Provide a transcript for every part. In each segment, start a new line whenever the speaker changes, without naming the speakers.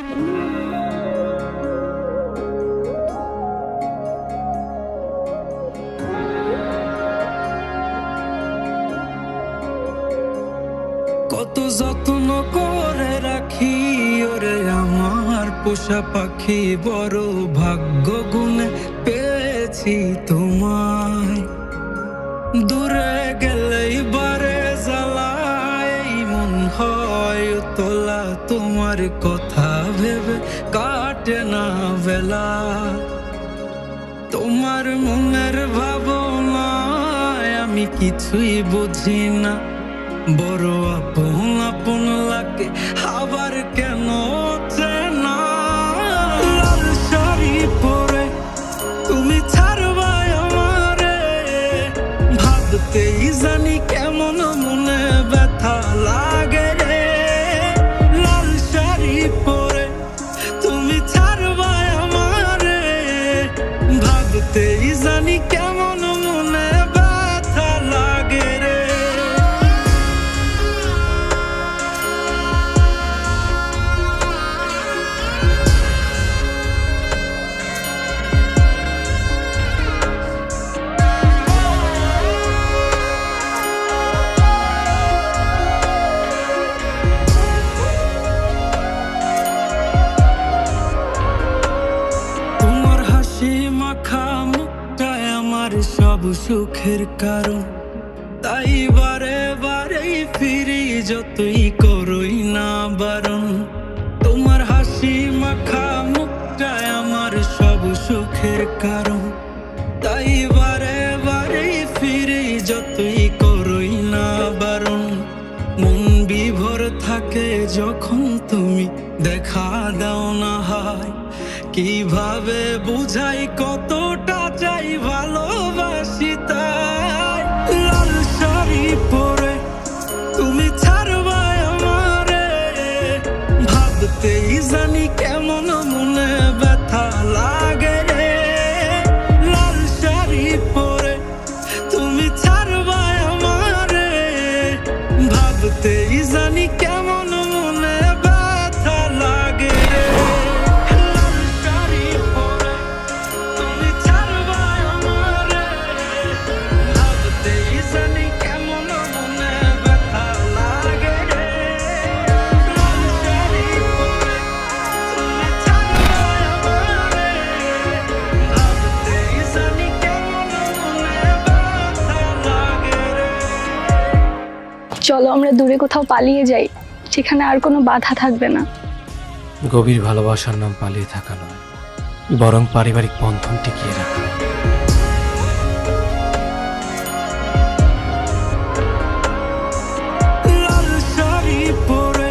কত যত্ন করে রাখি ওরে আমার পোষা পাখি, বড় ভাগ্য গুণে পেয়েছি তোমায়। দূরে গেলেই বারে জ্বালায় মন হয় তোলা, তোমার কথা ভেবে কাটে না বেলা। তোমার মনের ভাবনায় আমি কিছুই বুঝি না, বড় আপন আপন লাগে আবার কেন চেনা। লাল শাড়ি পরে তুমি ছাড়বা আমারে, ভাবতেই জানি কেমন মনে ব্যথা লাগে রে। লাল শাড়ি পরে তুমি ছাড়বা আমারে, ভাবতেই জানি কেমন মনে ব্যথা লাগে রে। মাখা মুখটায় আমার সব সুখের কারণ, তাই বারে বারেই ফিরি যতই করই না বারণ। তোমার হাসি মাখা মুখটায় আমার সব সুখের কারণ, তাই বারে বারেই ফিরি যতই করই না বারণ। মন বিভোর থাকে যখন তুমি দেখা দাও না হয়, কিভাবে বুঝাই কতটা চাই ভালোবাসি তাই। লাল শাড়ি পরে তুমি ছাড়বা আমারে, ভাবতেই জানি কেমন মনে ব্যথা লাগে রে। লাল শাড়ি পরে তুমি ছাড়বা আমারে, ভাবতেই জানি কেমন মনে ব্যথা লাগে রে।
চলো আমরা দূরে কোথাও পালিয়ে যাই, সেখানে আর কোনো বাধা থাকবে না।
গভীর ভালোবাসার নাম পালিয়ে থাকা নয়, বরং পারিবারিক বন্ধন টিকিয়ে রাখা।
লাল শাড়ি পরে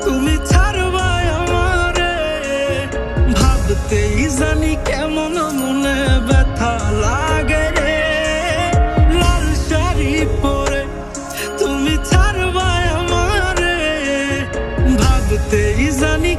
তুমি ছাড়বা আমারে, ভাবতেই জানি কেমন মনে ব্যথা লাগে রে। লাল শাড়ি পরে তুমি ছাড়বা আমারে, ভাবতেই জানি